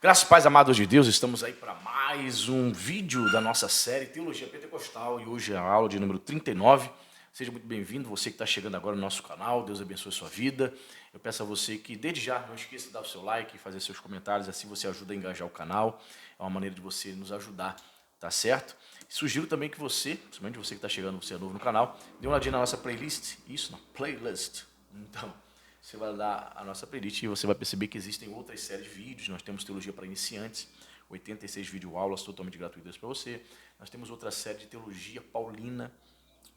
Graças e paz, amados de Deus, estamos aí para mais um vídeo da nossa série Teologia Pentecostal e hoje é a aula de número 39. Seja muito bem-vindo, você que está chegando agora no nosso canal, Deus abençoe a sua vida. Eu peço a você que, desde já, não esqueça de dar o seu like, fazer seus comentários, assim você ajuda a engajar o canal. É uma maneira de você nos ajudar, tá certo? Sugiro também que você, principalmente você que está chegando, você é novo no canal, dê uma olhadinha na nossa playlist, isso, na playlist. Então, você vai dar a nossa playlist e você vai perceber que existem outras séries de vídeos. Nós temos Teologia para Iniciantes, 86 videoaulas totalmente gratuitas para você. Nós temos outra série de Teologia Paulina,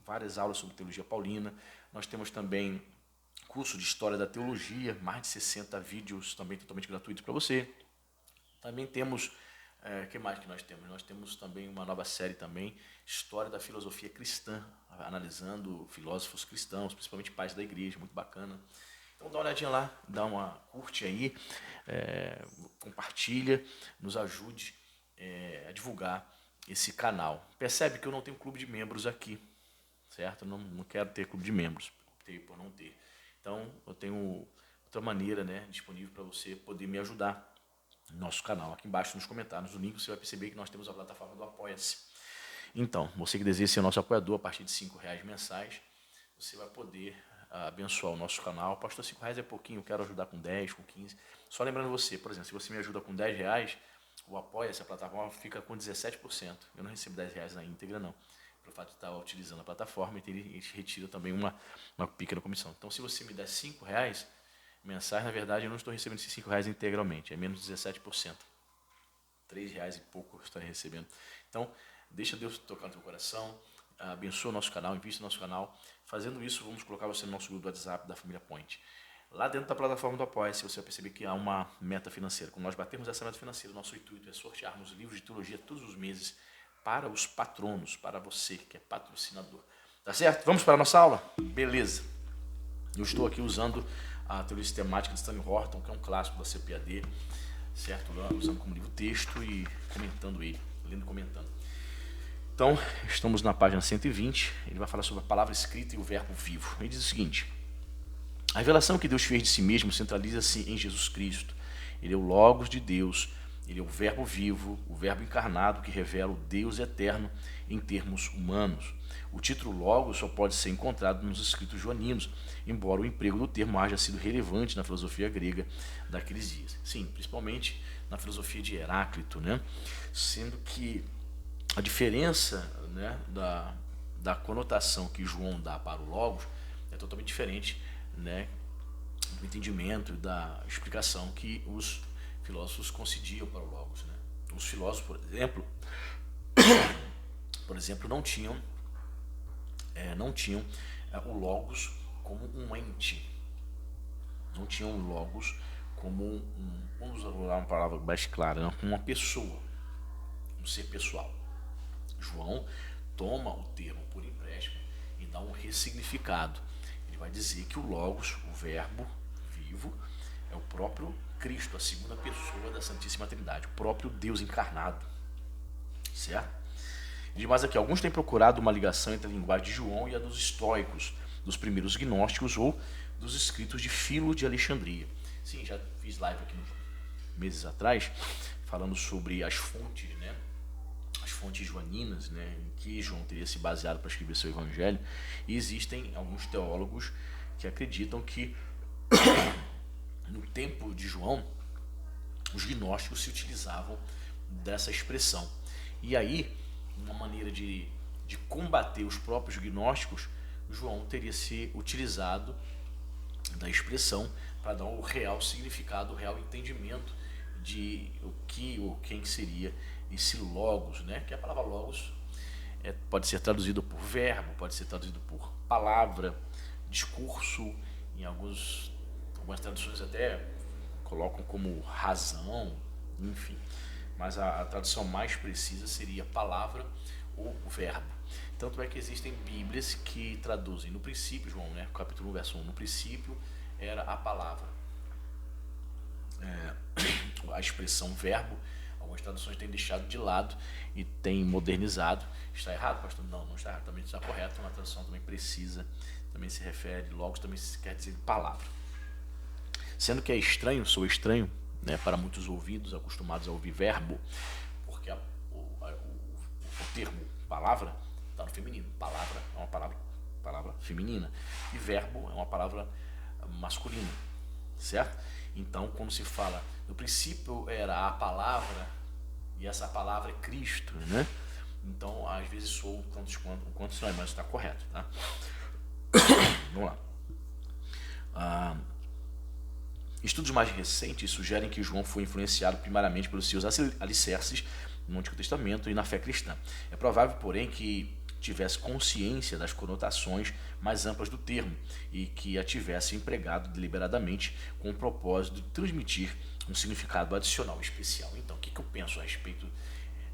várias aulas sobre Teologia Paulina. Nós temos também curso de História da Teologia, mais de 60 vídeos também totalmente gratuitos para você. Também temos, o que mais que nós temos? Nós temos também uma nova série também, História da Filosofia Cristã, analisando filósofos cristãos, principalmente pais da igreja, muito bacana. Então dá uma olhadinha lá, dá uma curte aí, compartilha, nos ajude a divulgar esse canal. Percebe que eu não tenho clube de membros aqui, certo? Não quero ter clube de membros, optei por não ter. Então eu tenho outra maneira, né, disponível para você poder me ajudar no nosso canal. Aqui embaixo nos comentários do link você vai perceber que nós temos a plataforma do Apoia-se. Então, você que deseja ser nosso apoiador a partir de R$5 mensais, você vai poder abençoar o nosso canal. Pastor, R$5 é pouquinho, eu quero ajudar com 10, com 15. Só lembrando você, por exemplo, se você me ajuda com R$10, o Apoia-se, a plataforma, fica com 17%. Eu não recebo R$10 na íntegra, não. Pelo fato de estar utilizando a plataforma, ele retira também uma pequena comissão. Então, se você me der R$5 mensais, na verdade, eu não estou recebendo esses R$5 integralmente, é menos 17%. R$3 e pouco eu estou recebendo. Então, deixa Deus tocar no teu coração, abençoa o nosso canal, invista no nosso canal. Fazendo isso, vamos colocar você no nosso grupo do WhatsApp da família Point. Lá dentro da plataforma do Apoia-se, você vai perceber que há uma meta financeira. Quando nós batermos essa meta financeira, nosso intuito é sortearmos livros de teologia todos os meses para os patronos, para você que é patrocinador. Tá certo? Vamos para a nossa aula? Beleza. Eu estou aqui usando a teoria sistemática de Stanley Horton, que é um clássico da CPAD, certo? Usando como livro texto e comentando ele, lendo e comentando. Então, estamos na página 120, ele vai falar sobre a palavra escrita e o verbo vivo. Ele diz o seguinte: a revelação que Deus fez de si mesmo centraliza-se em Jesus Cristo. Ele é o Logos de Deus, ele é o verbo vivo, o verbo encarnado que revela o Deus eterno em termos humanos. O título Logos só pode ser encontrado nos escritos joaninos, embora o emprego do termo haja sido relevante na filosofia grega daqueles dias. Sim, principalmente na filosofia de Heráclito, né? Sendo que a diferença, né, da conotação que João dá para o Logos é totalmente diferente, né, do entendimento e da explicação que os filósofos concediam para o Logos, né? Os filósofos, por exemplo, não tinham o Logos como um ente, não tinham o Logos como vamos usar uma palavra mais clara, não, como uma pessoa, um ser pessoal. João toma o termo por empréstimo e dá um ressignificado. Ele vai dizer que o Logos, o verbo vivo, é o próprio Cristo, a segunda pessoa da Santíssima Trindade, o próprio Deus encarnado. Certo? E mais aqui, alguns têm procurado uma ligação entre a linguagem de João e a dos estoicos, dos primeiros gnósticos ou dos escritos de Filo de Alexandria. Sim, já fiz live aqui meses atrás, falando sobre as fontes, né? As fontes joaninas, né, em que João teria se baseado para escrever seu evangelho. E existem alguns teólogos que acreditam que no tempo de João os gnósticos se utilizavam dessa expressão. E aí, uma maneira de combater os próprios gnósticos, João teria se utilizado da expressão para dar o real significado, o real entendimento de o que ou quem seria esse Logos, né? Que a palavra Logos pode ser traduzido por verbo, pode ser traduzido por palavra, discurso, em algumas traduções até colocam como razão, enfim. Mas a tradução mais precisa seria palavra ou verbo. Tanto é que existem bíblias que traduzem no princípio, João, né? Capítulo 1, verso 1, no princípio era a palavra. A expressão verbo, algumas traduções têm deixado de lado e têm modernizado. Está errado, pastor? Não está errado, também está correto. Uma tradução também precisa, também se refere, Logos também quer dizer palavra. Sendo que é estranho, sou estranho, né, para muitos ouvidos acostumados a ouvir verbo, porque o termo palavra está no feminino. Palavra é uma palavra feminina e verbo é uma palavra masculina, certo? Então, quando se fala, no princípio era a palavra e essa palavra é Cristo, né? Então, às vezes sou um quanto não é, mas está correto, tá? Vamos lá. Estudos mais recentes sugerem que João foi influenciado primariamente pelos seus alicerces no Antigo Testamento e na fé cristã. É provável, porém, que tivesse consciência das conotações mais amplas do termo e que a tivesse empregado deliberadamente com o propósito de transmitir um significado adicional especial. Então, o que eu penso a respeito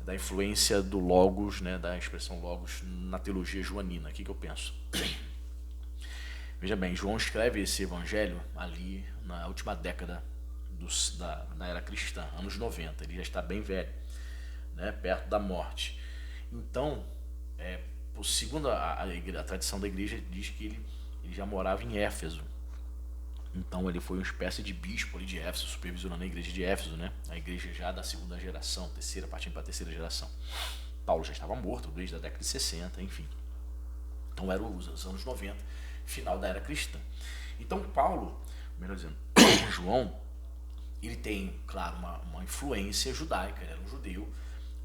da influência do Logos, né, da expressão Logos na teologia joanina? O que eu penso? Veja bem, João escreve esse evangelho ali na última década da era cristã, anos 90, ele já está bem velho, né, perto da morte. Então, segundo a tradição da igreja, diz que ele já morava em Éfeso. Então ele foi uma espécie de bispo ali de Éfeso, supervisionando a igreja de Éfeso, né? A igreja já da segunda geração, partindo para a terceira geração. Paulo já estava morto desde a década de 60, enfim. Então eram os anos 90, final da era cristã. Então Paulo, melhor dizendo, João, ele tem, claro, uma influência judaica, ele era um judeu,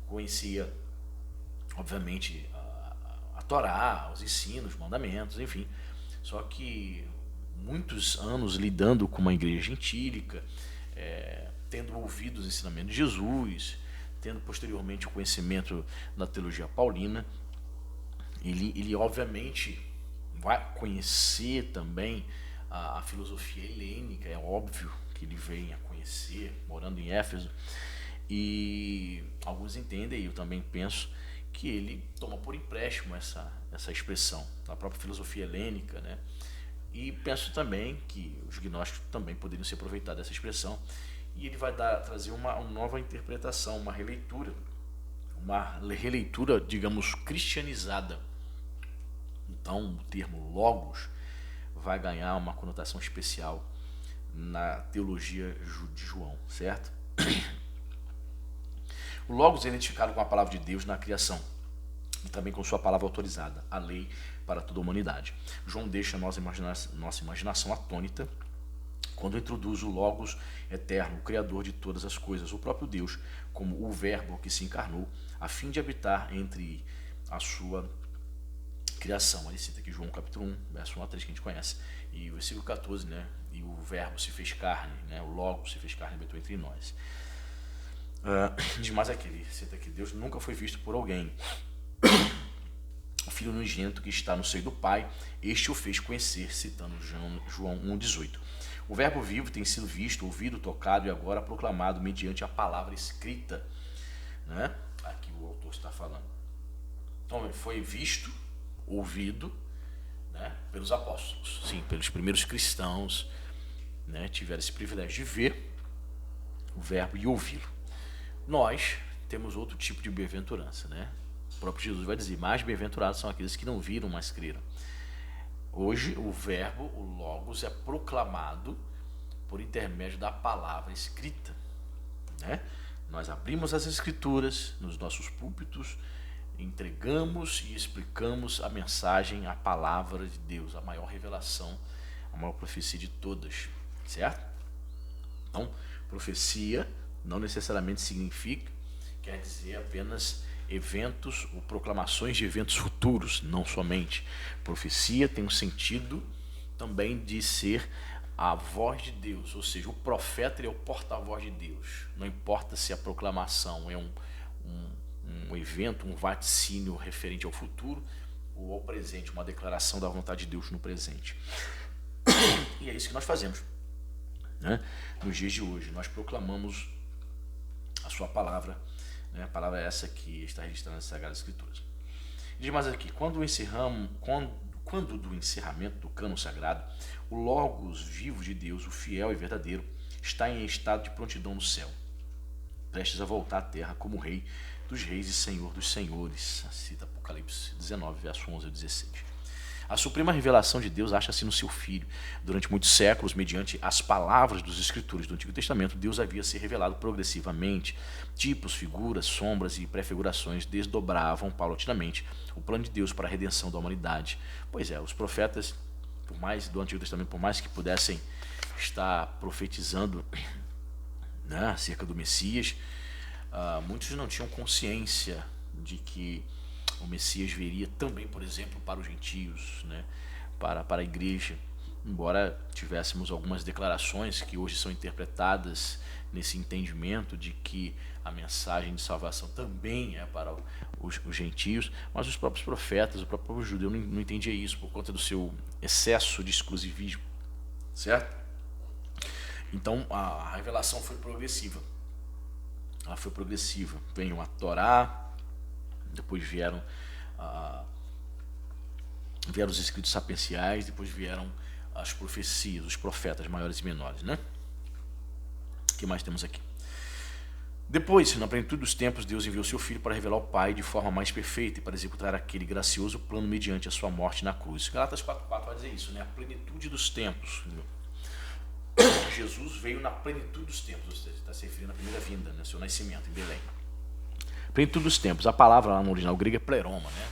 conhecia, obviamente, a Torá, os ensinos, os mandamentos, enfim. Só que muitos anos lidando com uma igreja gentílica, tendo ouvido os ensinamentos de Jesus, tendo posteriormente o conhecimento da teologia paulina, ele obviamente vai conhecer também a filosofia helênica, é óbvio que ele vem a conhecer, morando em Éfeso, e alguns entendem, e eu também penso, que ele toma por empréstimo essa expressão da própria filosofia helênica, né? E penso também que os gnósticos também poderiam se aproveitar dessa expressão, e ele vai trazer uma nova interpretação, uma releitura, digamos, cristianizada. Então, o termo logos vai ganhar uma conotação especial na teologia de João, certo? O logos é identificado com a palavra de Deus na criação e também com sua palavra autorizada, a lei para toda a humanidade. João deixa nossa imaginação atônita quando introduz o Logos eterno, o Criador de todas as coisas, o próprio Deus, como o Verbo que se encarnou, a fim de habitar entre a sua criação. Ele cita aqui João capítulo 1, verso 1 a 3, que a gente conhece, e o versículo 14, né? E o Verbo se fez carne, né? O Logos se fez carne e habitou entre nós. Diz mais aqui, ele cita que Deus nunca foi visto por alguém. O Filho unigênito que está no seio do Pai, este o fez conhecer, citando João 1,18. O Verbo vivo tem sido visto, ouvido, tocado e agora proclamado mediante a palavra escrita, né? Aqui o autor está falando. Então, ele foi visto, ouvido, né, pelos apóstolos, sim, pelos primeiros cristãos, né, tiveram esse privilégio de ver o Verbo e ouvi-lo. Nós temos outro tipo de bem-aventurança, né? O próprio Jesus vai dizer, mais bem-aventurados são aqueles que não viram, mas creram. Hoje, o Verbo, o Logos, é proclamado por intermédio da palavra escrita, né? Nós abrimos as Escrituras nos nossos púlpitos, entregamos e explicamos a mensagem, a palavra de Deus, a maior revelação, a maior profecia de todas, certo? Então, profecia não necessariamente quer dizer apenas eventos ou proclamações de eventos futuros, não somente. Profecia tem um sentido também de ser a voz de Deus, ou seja, o profeta é o porta-voz de Deus. Não importa se a proclamação é um evento, um vaticínio referente ao futuro ou ao presente, uma declaração da vontade de Deus no presente. E é isso que nós fazemos, né? Nos dias de hoje, nós proclamamos a sua palavra, né? A palavra é essa que está registrada nas Sagradas Escrituras. Diz mais aqui, quando do encerramento do cânon sagrado, o Logos vivo de Deus, o fiel e verdadeiro, está em estado de prontidão no céu, prestes a voltar à terra como Rei dos reis e Senhor dos senhores. Cita Apocalipse 19, verso 11 a 16. A suprema revelação de Deus acha-se no seu Filho. Durante muitos séculos, mediante as palavras dos Escritores do Antigo Testamento, Deus havia se revelado progressivamente. Tipos, figuras, sombras e prefigurações desdobravam paulatinamente o plano de Deus para a redenção da humanidade. Pois é, os profetas do Antigo Testamento, por mais que pudessem estar profetizando, né, acerca do Messias, muitos não tinham consciência de que o Messias viria também, por exemplo, para os gentios, né, para a igreja. Embora tivéssemos algumas declarações que hoje são interpretadas nesse entendimento de que a mensagem de salvação também é para os gentios, mas os próprios profetas, o próprio povo judeu não entendia isso por conta do seu excesso de exclusivismo, certo? Então a revelação foi progressiva. Ela foi progressiva. Veio a Torá, depois vieram os escritos sapienciais, depois vieram as profecias, os profetas maiores e menores, né? O que mais temos aqui? Depois, na plenitude dos tempos, Deus enviou seu Filho para revelar o Pai de forma mais perfeita e para executar aquele gracioso plano mediante a sua morte na cruz. Galatas 4,4 vai dizer isso, né? A plenitude dos tempos. Jesus veio na plenitude dos tempos, ou seja, está se referindo à primeira vinda, né? Seu nascimento em Belém. Plenitude dos tempos. A palavra lá no original grego é pleroma, né?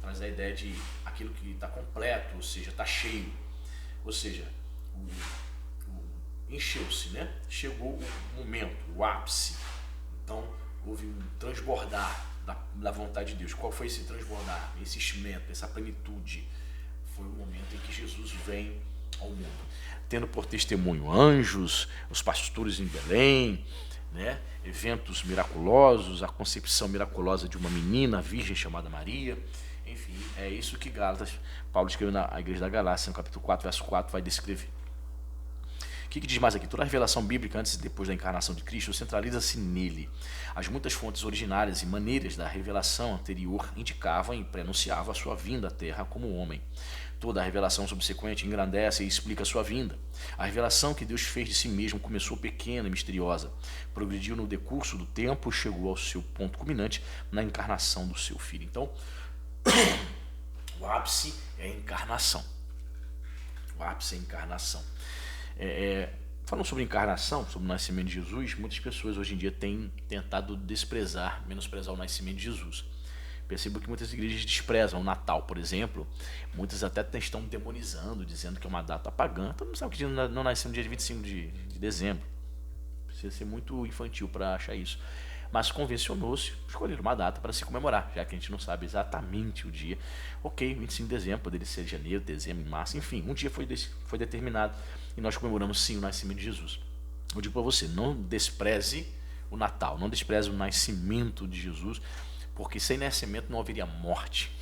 Traz a ideia de aquilo que está completo, ou seja, está cheio. Ou seja, encheu-se, né? Chegou o momento, o ápice. Então, houve um transbordar da vontade de Deus. Qual foi esse transbordar, esse enchimento, essa plenitude? Foi o momento em que Jesus vem ao mundo, tendo por testemunho anjos, os pastores em Belém, né? Eventos miraculosos, a concepção miraculosa de uma menina virgem chamada Maria. Enfim, é isso que Paulo escreveu na igreja da Galácia, no capítulo 4, verso 4, vai descrever. O que diz mais aqui? Toda a revelação bíblica antes e depois da encarnação de Cristo centraliza-se nele. As muitas fontes originárias e maneiras da revelação anterior indicavam e prenunciavam a sua vinda à Terra como homem. Toda a revelação subsequente engrandece e explica a sua vinda. A revelação que Deus fez de si mesmo começou pequena e misteriosa, progrediu no decurso do tempo e chegou ao seu ponto culminante na encarnação do seu Filho. Então, o ápice é a encarnação. O ápice é a encarnação. Falando sobre encarnação, sobre o nascimento de Jesus, muitas pessoas hoje em dia têm tentado menosprezar o nascimento de Jesus. Percebo que muitas igrejas desprezam o Natal, por exemplo. Muitas até estão demonizando, dizendo que é uma data pagã. Todo mundo sabe que não nasceu no dia 25 de dezembro. Precisa ser muito infantil para achar isso. Mas convencionou-se escolher uma data para se comemorar, já que a gente não sabe exatamente o dia. Ok, 25 de dezembro, poderia ser janeiro, dezembro, março, enfim, um dia foi determinado e nós comemoramos sim o nascimento de Jesus. Eu digo para você, não despreze o Natal, não despreze o nascimento de Jesus, porque sem nascimento não haveria morte.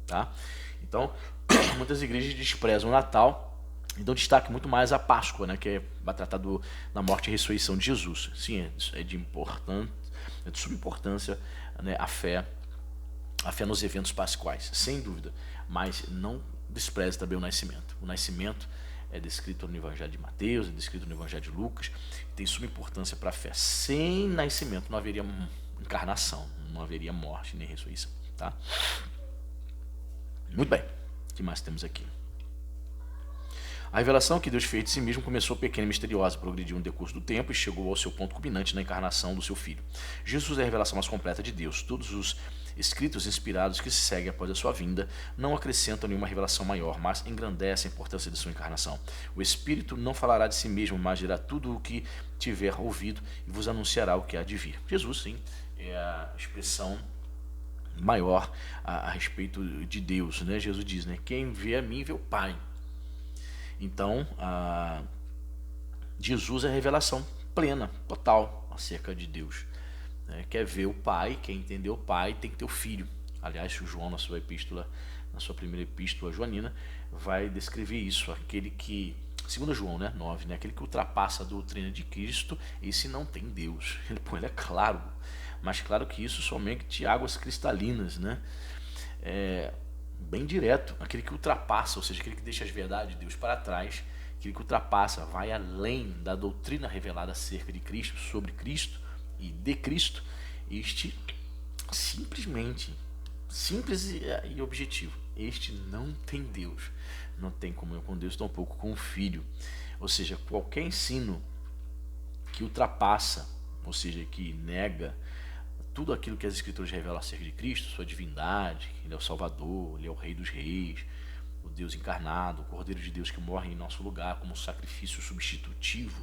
Tá? Então, muitas igrejas desprezam o Natal e dão destaque muito mais à Páscoa, né, que vai tratar da morte e ressurreição de Jesus. Sim, é de suma importância, né, a fé nos eventos pascuais, sem dúvida, mas não despreze também o nascimento. O nascimento é descrito no Evangelho de Mateus, é descrito no Evangelho de Lucas, tem suma importância para a fé. Sem nascimento não haveria encarnação, não haveria morte nem ressurreição. Tá? Muito bem, o que mais temos aqui? A revelação que Deus fez de si mesmo começou pequena e misteriosa, progrediu no decurso do tempo e chegou ao seu ponto culminante na encarnação do seu Filho. Jesus é a revelação mais completa de Deus. Todos os escritos inspirados que se seguem após a sua vinda não acrescentam nenhuma revelação maior, mas engrandecem a importância de sua encarnação. O Espírito não falará de si mesmo, mas dirá tudo o que tiver ouvido e vos anunciará o que há de vir. Jesus, sim, é a expressão maior a respeito de Deus, né? Jesus diz, né? Quem vê a mim vê o Pai. Então, Jesus é a revelação plena, total, acerca de Deus. Quer ver o Pai, quer entender o Pai, tem que ter o Filho. Aliás, o João, na sua primeira epístola joanina, vai descrever isso, aquele que, segundo João, 9, aquele que ultrapassa a doutrina de Cristo, esse não tem Deus. Ele é claro, mas claro que isso somente de águas cristalinas, né? Bem direto, aquele que ultrapassa, ou seja, aquele que deixa as verdades de Deus para trás, aquele que ultrapassa, vai além da doutrina revelada acerca de Cristo, sobre Cristo e de Cristo, este simplesmente, simples e objetivo, este não tem Deus. Não tem comunhão com Deus, tampouco com o Filho. Ou seja, qualquer ensino que ultrapassa, ou seja, que nega tudo aquilo que as Escrituras revelam acerca de Cristo, sua divindade, Ele é o Salvador, Ele é o Rei dos Reis, o Deus encarnado, o Cordeiro de Deus que morre em nosso lugar como sacrifício substitutivo,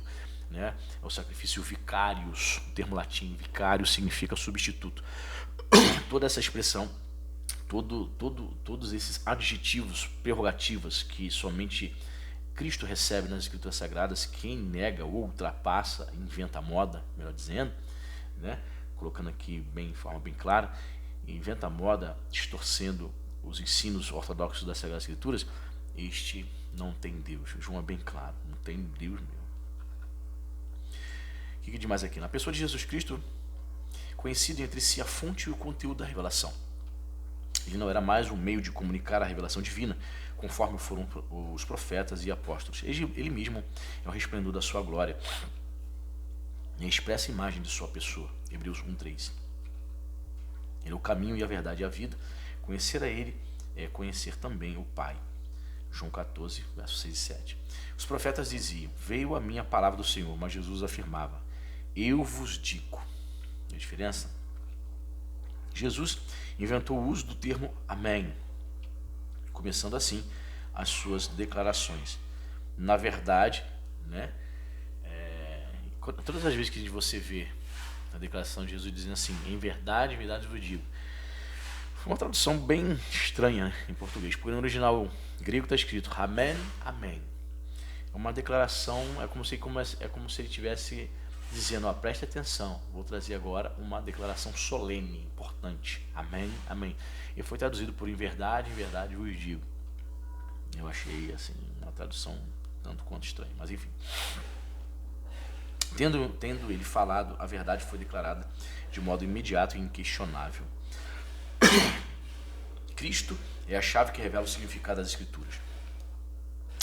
né? É o sacrifício vicarius, o termo latim vicário significa substituto. Toda essa expressão, todos esses adjetivos, prerrogativas que somente Cristo recebe nas Escrituras Sagradas, quem nega ou ultrapassa, inventa moda, melhor dizendo, né? Colocando aqui de forma bem clara, inventa moda, distorcendo os ensinos ortodoxos das Sagradas Escrituras, este não tem Deus. João é bem claro, não tem Deus mesmo. O que demais aqui? Na pessoa de Jesus Cristo, conhecido entre si a fonte e o conteúdo da revelação. Ele não era mais um meio de comunicar a revelação divina, conforme foram os profetas e apóstolos. Ele mesmo é o resplendor da sua glória e a expressa imagem de sua pessoa. Hebreus 1:3. Ele é o caminho e a verdade e a vida. Conhecer a Ele é conhecer também o Pai. João 14, versos 6 e 7. Os profetas diziam: veio a mim a palavra do Senhor, mas Jesus afirmava: eu vos digo. A diferença? Jesus inventou o uso do termo amém, começando assim as suas declarações. Na verdade, né, todas as vezes que você vê a declaração de Jesus dizendo assim, em verdade vos digo, foi uma tradução bem estranha, né, em português, porque no original grego está escrito amém, amém. É uma declaração, é como se ele estivesse dizendo, ó, preste atenção, vou trazer agora uma declaração solene, importante, amém, amém. E foi traduzido por em verdade vos digo. Eu achei assim uma tradução tanto quanto estranha, mas enfim. Tendo ele falado, a verdade foi declarada de modo imediato e inquestionável. Cristo é a chave que revela o significado das Escrituras.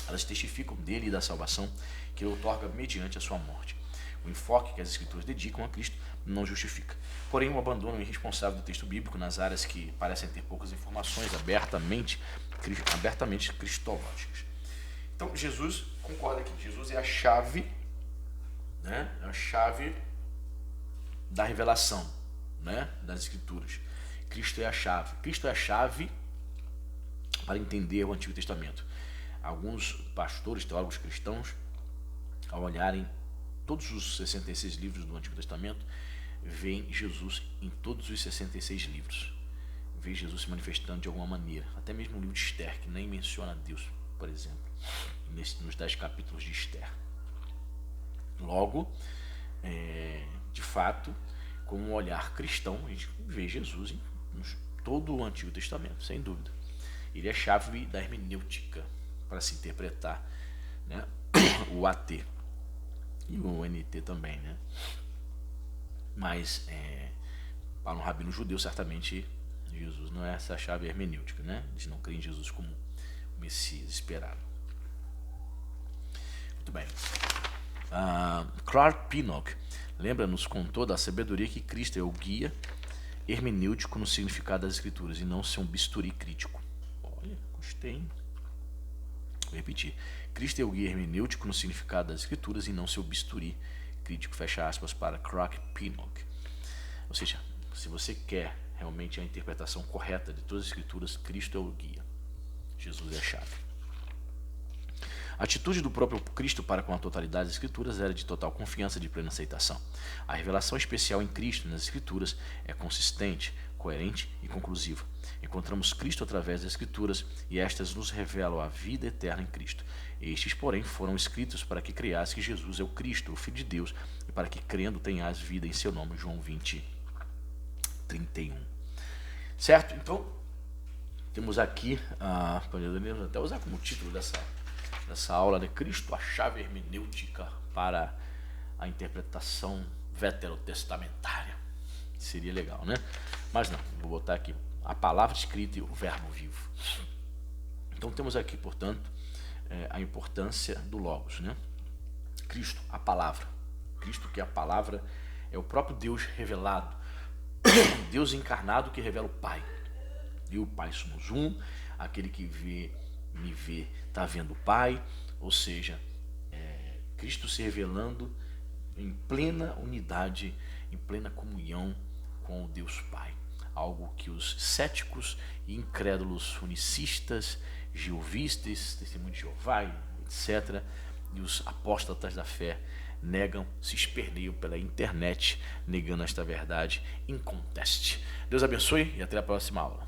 Elas testificam dele e da salvação que ele outorga mediante a sua morte. O enfoque que as Escrituras dedicam a Cristo não justifica. Porém, o abandono irresponsável do texto bíblico nas áreas que parecem ter poucas informações abertamente cristológicas. Então, Jesus concorda aqui. Jesus é a chave, né? É a chave da revelação, né? Das Escrituras. Cristo é a chave. Cristo é a chave para entender o Antigo Testamento. Alguns pastores, teólogos cristãos, ao olharem todos os 66 livros do Antigo Testamento, veem Jesus em todos os 66 livros. Vê Jesus se manifestando de alguma maneira. Até mesmo o livro de Esther, que nem menciona Deus, por exemplo, nos 10 capítulos de Esther. Logo, de fato, com um olhar cristão, a gente vê Jesus em todo o Antigo Testamento, sem dúvida. Ele é a chave da hermenêutica para se interpretar, né, o AT. E o NT também, né? Mas, para um rabino judeu, certamente, Jesus não é essa chave hermenêutica, né? Eles não creem em Jesus como o Messias esperado. Muito bem. Clark Pinnock lembra-nos com toda a sabedoria que Cristo é o guia hermenêutico no significado das Escrituras e não ser um bisturi crítico. Olha, gostei. Vou repetir. Cristo é o guia hermenêutico no significado das Escrituras e não seu bisturi crítico, fecha aspas, para Clark Pinnock. Ou seja, se você quer realmente a interpretação correta de todas as Escrituras, Cristo é o guia. Jesus é a chave. A atitude do próprio Cristo para com a totalidade das Escrituras era de total confiança e de plena aceitação. A revelação especial em Cristo nas Escrituras é consistente, coerente e conclusiva. Encontramos Cristo através das Escrituras e estas nos revelam a vida eterna em Cristo. Estes, porém, foram escritos para que criasse que Jesus é o Cristo, o Filho de Deus, e para que, crendo, tenhas vida em seu nome. João 20:31. Certo? Então, temos aqui, podemos até usar como título dessa aula, né? Cristo, a chave hermenêutica para a interpretação veterotestamentária. Seria legal, né? Mas não, vou botar aqui a palavra escrita e o verbo vivo. Então temos aqui, portanto, a importância do Logos, né? Cristo, a palavra. Cristo, que é a palavra, é o próprio Deus revelado. Deus encarnado que revela o Pai. E o Pai somos um, aquele que me vê, está vendo o Pai, ou seja, Cristo se revelando em plena unidade, em plena comunhão com o Deus Pai. Algo que os céticos e incrédulos unicistas, jeovistas, testemunho de Jeová, etc., e os apóstatas da fé negam, se esperneiam pela internet, negando esta verdade inconteste. Deus abençoe e até a próxima aula.